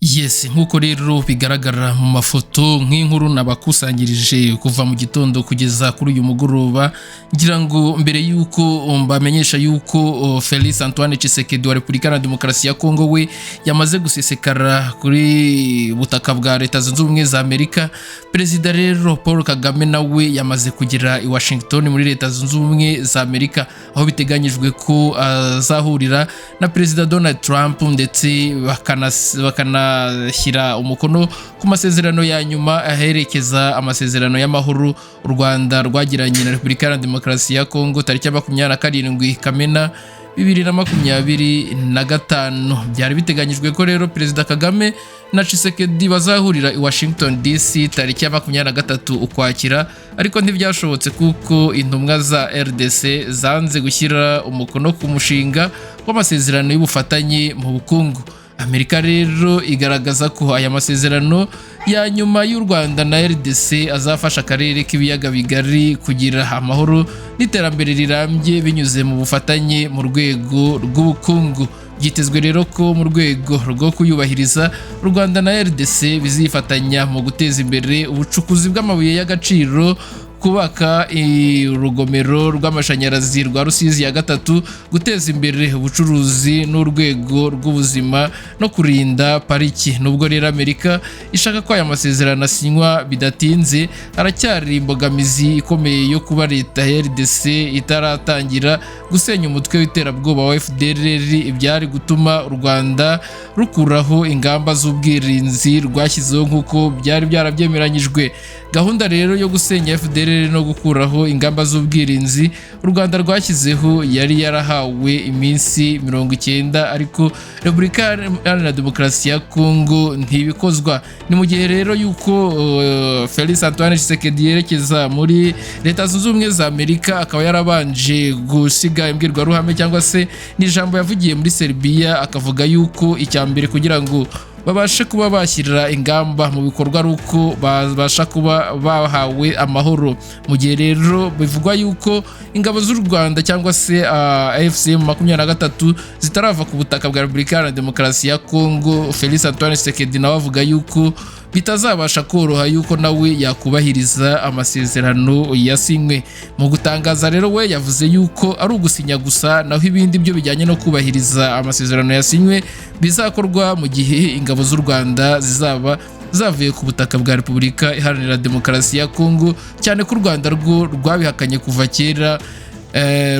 Yes, nk'uko rero bigaragara mu mafoto nk'inkuru nabakusanyirije kuva mu gitondo kugeza kuri uyu mugoroba, ngira ngo mbere yuko mbamenyesha yuko Felix Antoine Tshisekedi wa Repubulika ya Demokarasi ya Kongo we yamaze gusesekara kuri butaka bwa Leta Zunze Ubumwe za Amerika. Perezida rero Paul Kagame nawe yamaze kugera i Washington muri Leta Zunze Ubumwe za Amerika, aho biteganyijwe ko azahurira na Perezida Donald Trump ndetse bakanashyira umukono ku masezerano ya nyuma aherekeza amasezerano y'amahoro u Rwanda rwagiranye na Repubulika ya Demokarasi ya Kongo tariki ya 27 Kamena 2025. Byari biteganyijwe ko rero Perezida Kagame na Tshisekedi bazahurira i Washington DC tariki ya 23 Ukwakira, ariko ntibyashobotse kuko intumwa za RDC zanze gushyira umukono ku mushinga w'amasezerano y'ubufatanye mu bukungu. Amerika rero igaragaza ko aya masezerano ya nyuma y'u Rwanda na RDC azafasha akarere k'ibiyaga bigari kugira amahoro n'iterambere rirambye binyuze mu bufatanye mu rwego rw'ubukungu. Byitezwe rero ko mu rwego rwo kuyubahiriza u Rwanda na RDC bizifatanya mu guteza imbere ubucukuzi bw'amabuye y'agaciro, kubaka urugomero rw'amashanyarazi rwa Rusizi ya gatatu, guteza imbere ubucuruzi n'urwego rw'ubuzima no kurinda pariki. Nubwo rero Amerika ishaka ko aya masezerano asinywa bidatinze, haracyari imbogamizi ikomeye yo kuba leta ya RDC itaratangira gusenya umutwe w'iterabwoba wa FDLR, ibyari gutuma u Rwanda rukuraho ingamba z'ubwirinzi rwashyizeho nk'uko byari byarabyemeranyijwe. Gahunda rero yo gusenya FDLR no gukuraho ingamba z'ubwirinzi u Rwanda rwashyizeho yari yarahawe iminsi 90, ariko Repubulika ya Demokarasi ya Kongo ntibikozwa. Ni mu gihe rero yuko Felix Antoine Tshisekedi yerekeza muri Leta Zunze Ubumwe za Amerika, akaba yarabanje gusiga imbwirwaruhame cyangwa se n'ijambo yavugiye muri Serbia, akavuga yuko icyambere kugira ngo babashe kuba bashyirira ingamba mu bikorwa ari uko babasha kuba bahawe amahoro. Mu gihe rero bivugwa yuko ingabo z'u Rwanda cyangwa se AFCM 23 zitarava ku butaka bwa Repubulika ya Demokarasi ya Kongo, Felix Antoine Tshisekedi nawe avuga yuko bitazabasha koroha yuko nawe yakubahiriza amasezerano yasinywe. Mu gutangaza rero we yavuze yuko ari ugusinya gusa, naho ibindi byo bijyanye no kubahiriza amasezerano yasinywe bizakorwa mu gihe ingabo z'u Rwanda zizaba zavuye ku butaka bwa Repubulika Iharanira Demokarasi ya Kongo, cyane ko u Rwanda rwo rwabihakanye kuva kera.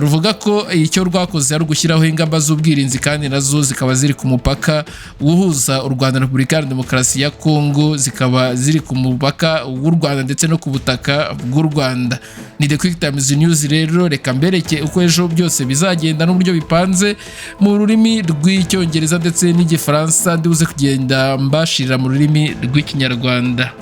Ruvuga ko icyo rwakoze ari ugushyiraho ingamba z'ubwirinzi kandi nazo zikaba ziri ku mupaka uhuza u Rwanda na Repubulika ya Demokarasi ya Kongo, zikaba ziri ku mupaka w'u Rwanda ndetse no ku butaka bw'u Rwanda. Ni The Quick Times News rero, reka mbereke uko ejo byose bizagenda n'uburyo bipanze mu rurimi rw'Icyongereza ndetse n'Igifaransa, ndibuze kugenda mbashirira mu rurimi rw'Ikinyarwanda.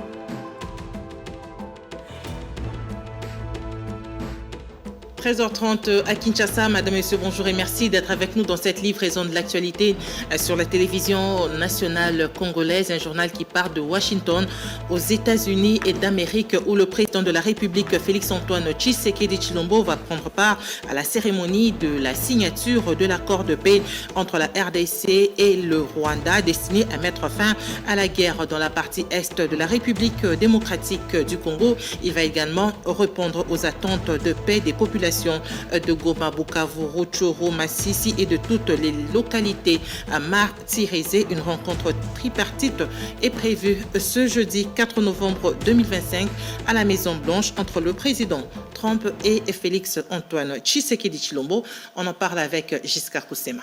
13h30 à Kinshasa. Madame et messieurs, bonjour et merci d'être avec nous dans cette livraison de l'actualité sur la télévision nationale congolaise, un journal qui part de Washington aux États-Unis et d'Amérique, où le président de la République, Félix Antoine Tshisekedi Tshilombo, va prendre part à la cérémonie de la signature de l'accord de paix entre la RDC et le Rwanda, destiné à mettre fin à la guerre dans la partie est de la République démocratique du Congo. Il va également répondre aux attentes de paix des populations de Goma, Bukavu, Rutshuru, Masisi et de toutes les localités martyrisées. Une rencontre tripartite est prévue ce jeudi 4 novembre 2025 à la Maison Blanche entre le président Trump et Félix Antoine Tshisekedi Tshilombo. On en parle avec Giscard Koussema.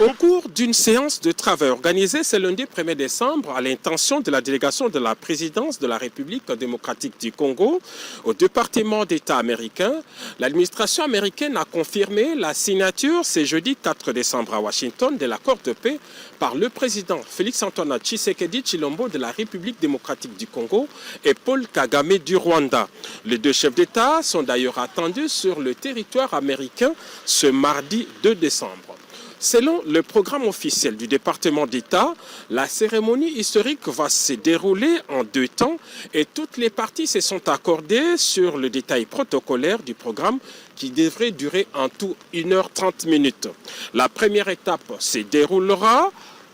Au cours d'une séance de travail organisée ce lundi 1er décembre à l'intention de la délégation de la présidence de la République démocratique du Congo au département d'État américain, l'administration américaine a confirmé la signature ce jeudi 4 décembre à Washington de l'accord de paix par le président Félix Antoine Tshisekedi Tshilombo de la République démocratique du Congo et Paul Kagame du Rwanda. Les deux chefs d'État sont d'ailleurs attendus sur le territoire américain ce mardi 2 décembre. Selon le programme officiel du département d'État, la cérémonie historique va se dérouler en 2 temps et toutes les parties se sont accordées sur le détail protocolaire du programme qui devrait durer en tout 1h30. La première étape se déroulera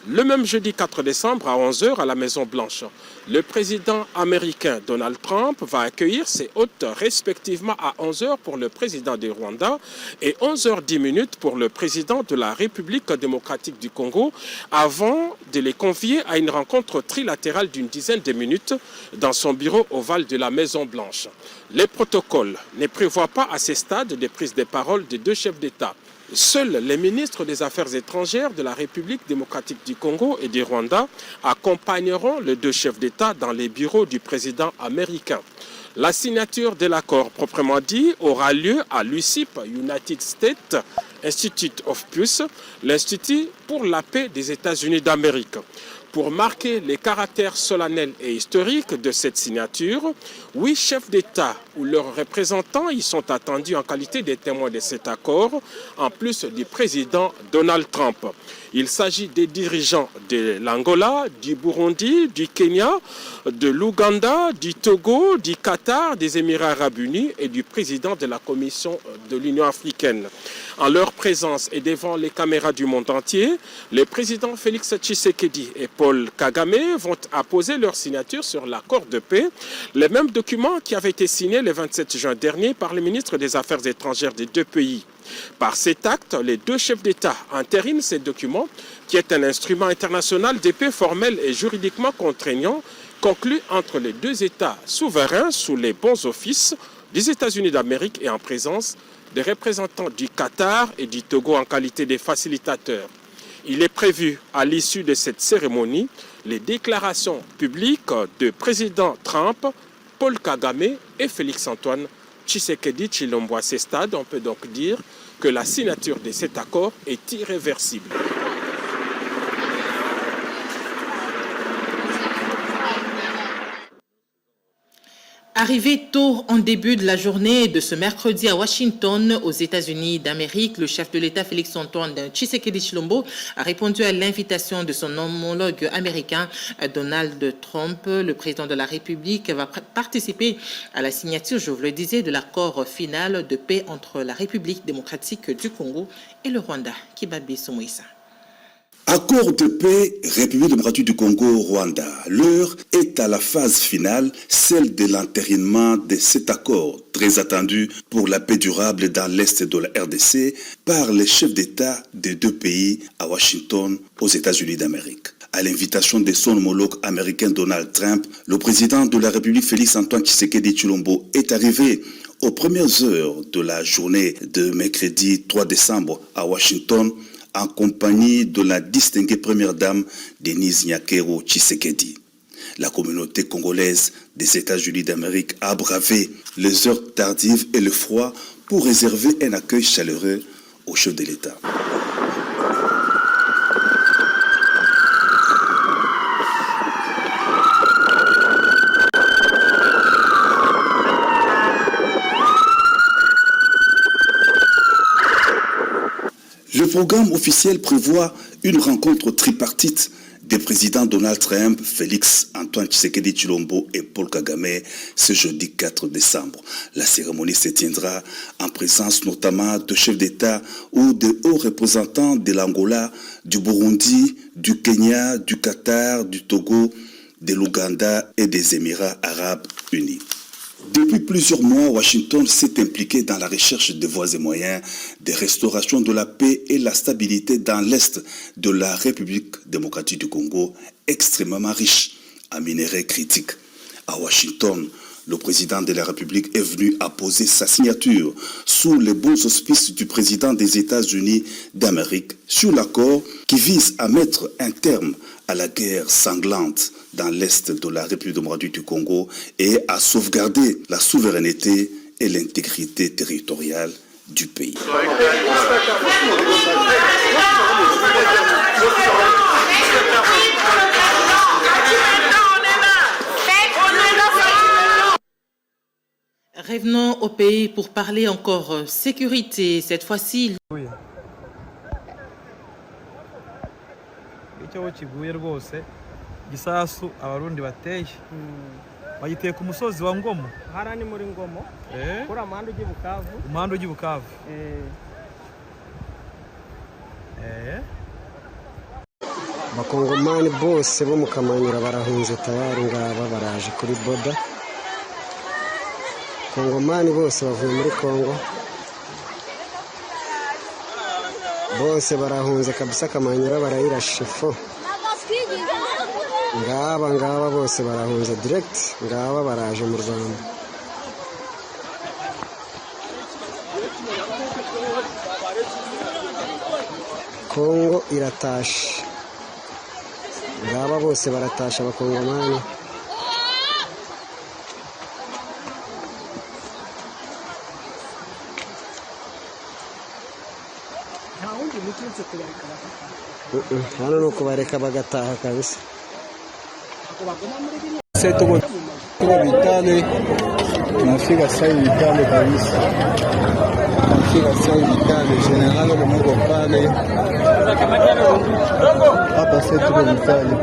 le même jeudi 4 décembre à 11h à la Maison-Blanche. Le président américain Donald Trump va accueillir ses hôtes respectivement à 11h pour le président du Rwanda et 11h10 pour le président de la République démocratique du Congo avant de les convier à une rencontre trilatérale d'une dizaine de minutes dans son bureau ovale de la Maison-Blanche. Les protocoles ne prévoient pas à ce stade de prise de parole des 2 chefs d'État. Seuls les ministres des Affaires étrangères de la République démocratique du Congo et du Rwanda accompagneront les 2 chefs d'État dans les bureaux du président américain. La signature de l'accord proprement dit aura lieu à l'USIP, United States Institute of Peace, l'Institut pour la paix des États-Unis d'Amérique. Pour marquer les caractères solennels et historiques de cette signature, 8 chefs d'État ou leurs représentants y sont attendus en qualité de témoins de cet accord, en plus du président Donald Trump. Il s'agit des dirigeants de l'Angola, du Burundi, du Kenya, de l'Ouganda, du Togo, du Qatar, des Émirats arabes unis et du président de la Commission de l'Union africaine. En leur présence et devant les caméras du monde entier, les présidents Félix Tshisekedi et Paul Kagame vont apposer leur signature sur l'accord de paix, le même document qui avait été signé le 27 juin dernier par le ministre des Affaires étrangères des 2 pays. Par cet acte, les 2 chefs d'État entérinent ce document, qui est un instrument international de paix formel et juridiquement contraignant, conclu entre les 2 États souverains sous les bons offices des États-Unis d'Amérique et en présence des représentants du Qatar et du Togo en qualité de facilitateurs. Il est prévu, à l'issue de cette cérémonie, les déclarations publiques de président Trump, Paul Kagame et Félix-Antoine Tshisekedi Tshilombo. À ce stade, on peut donc dire que la signature de cet accord est irréversible. Arrivé tôt en début de la journée de ce mercredi à Washington, aux États-Unis d'Amérique, le chef de l'État Félix-Antoine Tshisekedi Tshilombo a répondu à l'invitation de son homologue américain Donald Trump. Le président de la République va participer à la signature, je vous le disais, de l'accord final de paix entre la République démocratique du Congo et le Rwanda. Kibabi Somoïsa. Accord de paix, République démocratique du Congo-Rwanda. L'heure est à la phase finale, celle de l'entérinement de cet accord, très attendu pour la paix durable dans l'Est de la RDC par les chefs d'État des 2 pays à Washington, aux États-Unis d'Amérique. À l'invitation de son homologue américain Donald Trump, le président de la République Félix-Antoine Tshisekedi Tshilombo est arrivé aux premières heures de la journée de mercredi 3 décembre à Washington, en compagnie de la distinguée première dame Denise Nyakero Tshisekedi. La communauté congolaise des États-Unis d'Amérique a bravé les heures tardives et le froid pour réserver un accueil chaleureux au chef de l'État. Le programme officiel prévoit une rencontre tripartite des présidents Donald Trump, Félix-Antoine Tshisekedi Tshilombo et Paul Kagame ce jeudi 4 décembre. La cérémonie se tiendra en présence notamment de chefs d'État ou de hauts représentants de l'Angola, du Burundi, du Kenya, du Qatar, du Togo, de l'Ouganda et des Émirats arabes unis. Depuis plusieurs mois, Washington s'est impliqué dans la recherche de voies et moyens de restauration de la paix et la stabilité dans l'Est de la République démocratique du Congo, extrêmement riche en minerais critiques. À Washington, le président de la République est venu apposer sa signature sous les bons auspices du président des États-Unis d'Amérique sur l'accord qui vise à mettre un terme à la guerre sanglante dans l'Est de la République démocratique du Congo et à sauvegarder la souveraineté et l'intégrité territoriale du pays. Revenons au pays pour parler encore sécurité. Cette fois-ci... icyo kiguye rwose gisasu abarundi bateye bagiteye ku musozi wa Ngomo harani muri Ngomo kuri amanda ugi Bukavu Bakongomani bose bo mu Kamanyura barahunze tayari ngaba baraje kuri boda. Kongomani bose bavuye muri Kongo bose barahunze kabisa, Kamanyura barayirashe fo. Ngaba bose barahunze direct, ngaba baraje mu Rwanda. Kongo iratashe, ngaba bose baratasha Abakongomani. Hano nuko bareka bagataha kabisa. Tuko vitale, tunafika sasa vitale kabisa. Tunafika sasa vitale, general wa Mungu pale. Hapa sasa tuko vitale.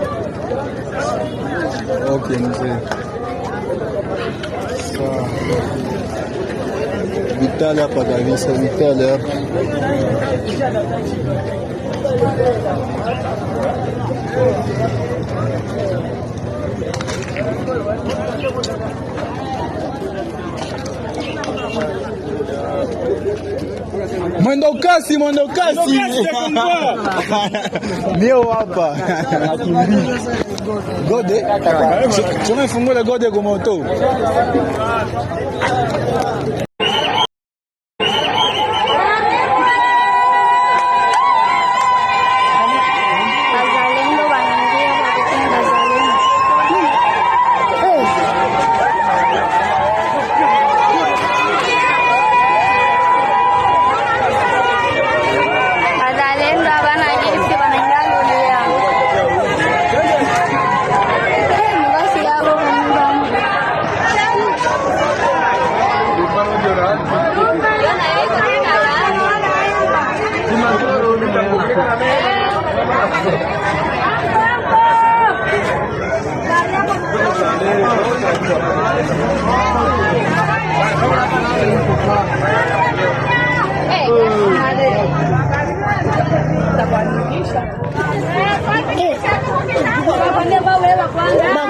Okay mzee. Sawa. Vitale hapa kabisa, vitale hapa. Mwendo kasi Mio hapa nakimbia gode tumefungula gode kwa moto.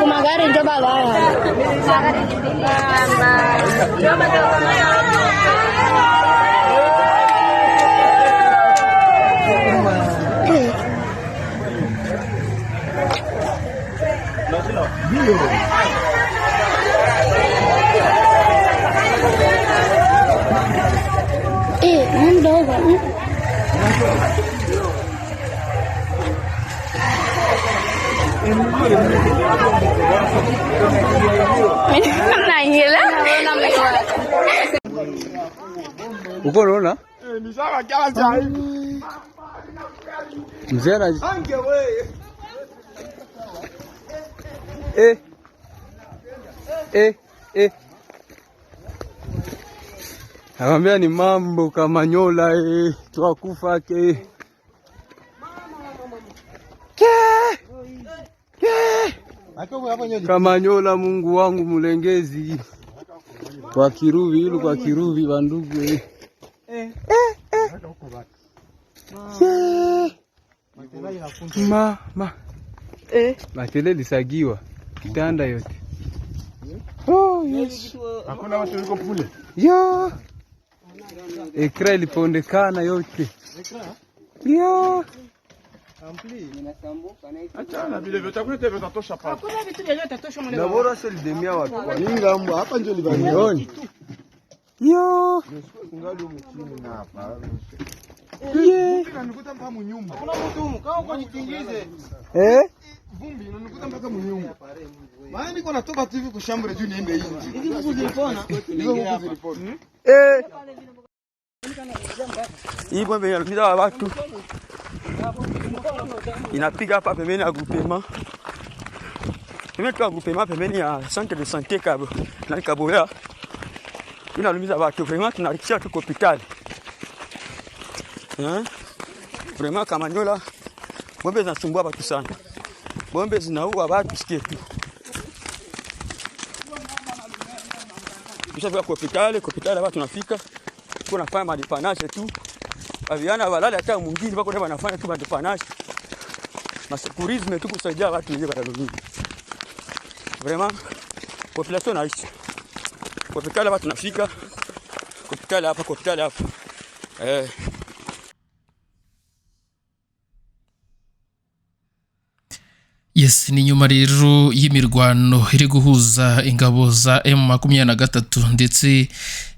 Magari ndio balaa. Uko unaona? Ni sawa kama chai. Mzee anaji. Akamwambia ni mambo Kamanyola twakufa ke. Kamanyola Mungu wangu mulengezi. Kwa kiruvi bandugu. Matele lisagiwa kitanda yote. Oh yes. Hakuna watu wiko pule. Yo. Ekra ilipondekana yote. Yo. Achana vile vyote hakuna teve tatosha pale. Hakuna vitu vyote tatosha mwana. Na bora sio lidemia watu. Kwa nini ngambo hapa ndio libanioni. Yo. Ngali umchini na hapa. Vumbi nanikuta mpaka munyumba. Hakuna mtu humu, kaa uko nitingize. Vumbi nanikuta mpaka munyumba. Maana niko natoka tu hivi kushambure juu niende hivi. Hizi vuvu zilipona. Hizo vuvu zilipona. Hii bombe inapita watu. Inapiga hapa pembeni ya groupement. Pembeni ya groupement pembeni ya centre de santé Kabo. Na Kaboya. Inalumiza watu vraiment tunarikisha tu hospitali. Vraiment Kamanyola Bombe zinasumbua watu sana. Bombe zinaua watu sikie tu. Tukishafika kwa hospitali watu tunafika. Tunafanya madipanaje tu. Aviana walala hata mwingine bako ndio wanafanya tu madipanaje. Na sekurisme tu kusaidia watu wenyewe Kataloni. Vraiment population naishi. Kwa hospitali watu tunafika. Hospitali hapa. Yes, ni nyuma rero y'imirwano iri guhuza ingabo za M23 ndetse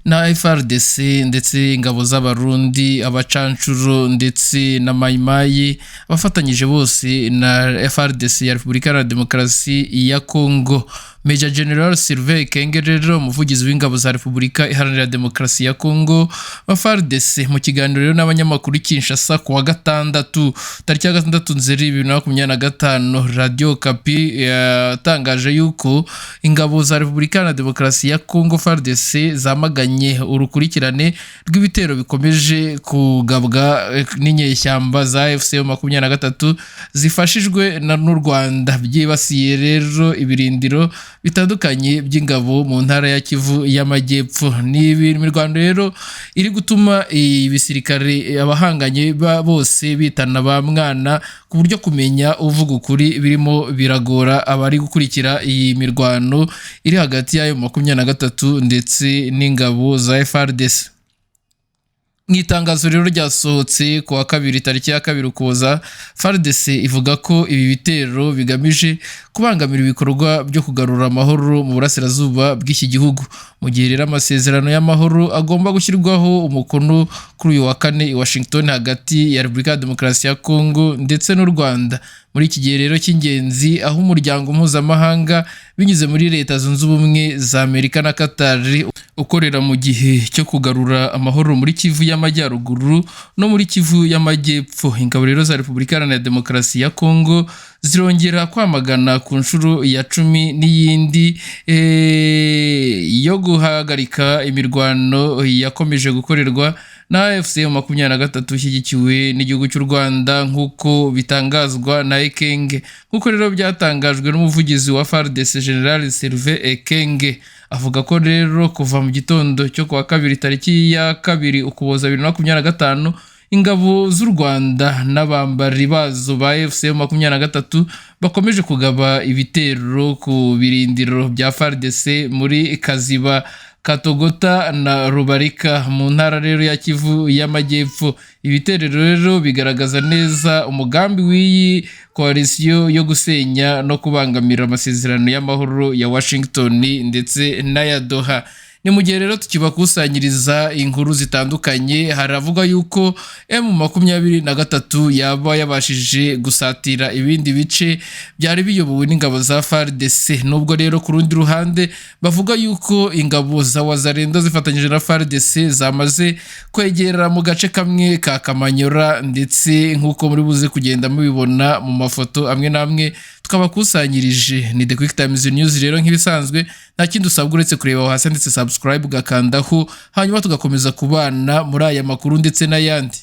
na FRDC ndetse ingabo z'abarundi abacancuro ndetse na Mayimayi abafatanyije bose na FRDC ya Repubulika ya Demokarasi ya Kongo. Major General Sylvain Ekenge rero umuvugizi w'ingabo za Repubulika Iharanira Demokarasi ya Kongo FARDC mu kiganiro n'abanyamakuru Kinshasa ku wa gatandatu tariki ya 6 Nzeri 2025 Radio Kapi yatangaje yuko ingabo za Repubulika ya Demokarasi ya Kongo FARDC zamaganye urukurikirane rw'ibitero bikomeje kugabwa n'inyeshyamba za FCM23 zifashijwe n'u Rwanda byibasiye rero ibirindiro bitandukanye by'ingabo mu ntara ya Kivu y'Amajyepfo. Ni imirwano rero iri gutuma ibisirikare abahanganye bose bitana ba mwana ku buryo kumenya uvuga ukuri birimo biragora abari gukurikira iyi mirwano iri hagati y'ayo 23 ndetse n'ingabo za FARDC. Mwitangazo rero ryasohotse ku wa kabiri tariki ya 2 Ukuboza, FARDC ivuga ko ibi bitero bigamije kubangamira ibikorwa byo kugarura amahoro mu burasirazuba bw'iki gihugu. Mu gihe rero amasezerano y'amahoro agomba gushyirwaho umukono kuri uyu wa 4 i Washington hagati ya Repubulika ya Demokarasi ya Kongo ndetse n'u Rwanda. Muri iki gihe rero cy'ingenzi aho umuryango mpuzamahanga binyuze muri Leta Zunze Ubumwe za Amerika na Qatar ukorera mu gihe cyo kugarura amahoro muri Kivu y'Amajyaruguru no muri Kivu y'Amajyepfo. Ingabo rero za Repubulika ya Demokarasi ya Kongo zirongera kwamagana ku nshuro ya 10 n'iyindi yo guhagarika imirwano yakomeje gukorerwa na FCM23 ishyigikiwe n'igihugu cy'u Rwanda nk'uko bitangazwa na Ekenge. Nk'uko rero byatangajwe n'umuvugizi wa FARDC General Sylvain Ekenge, avuga ko rero kuva mu gitondo cyo kuwa kabiri tariki ya 2 Ukuboza 2025 ingabo z'u Rwanda n'abambari bazo ba FCM23 bakomeje kugaba ibitero ku birindiro bya FARDC muri Kaziba, Katogota na Rubarika mu ntara rero ya Kivu y'Amajyepfo. Ibitero rero bigaragaza neza umugambi w'iyi koalisiyo yo gusenya no kubangamira amasezerano y'amahoro ya Washington ndetse n'aya Doha. Ni mu gihe rero tukibakusanyiriza inkuru zitandukanye, haravuga yuko M23 yaba yabashije gusatira ibindi bice byari biyobowe n'ingabo za FARDC. Nubwo rero ku rundi ruhande bavuga yuko ingabo za Wazalendo zifatanyije na FARDC zamaze kwegera mu gace kamwe ka Kamanyora, ndetse nk'uko muri buze kugenda mubibona mu mafoto amwe namwe tukabakusanyirije. Ni The Quick Times News rero nk'ibisanzwe nta kindi usabwa uretse kureba hasi ndetse subscribe ugakandaho, hanyuma tugakomeza kubana muri aya makuru ndetse n'ayandi.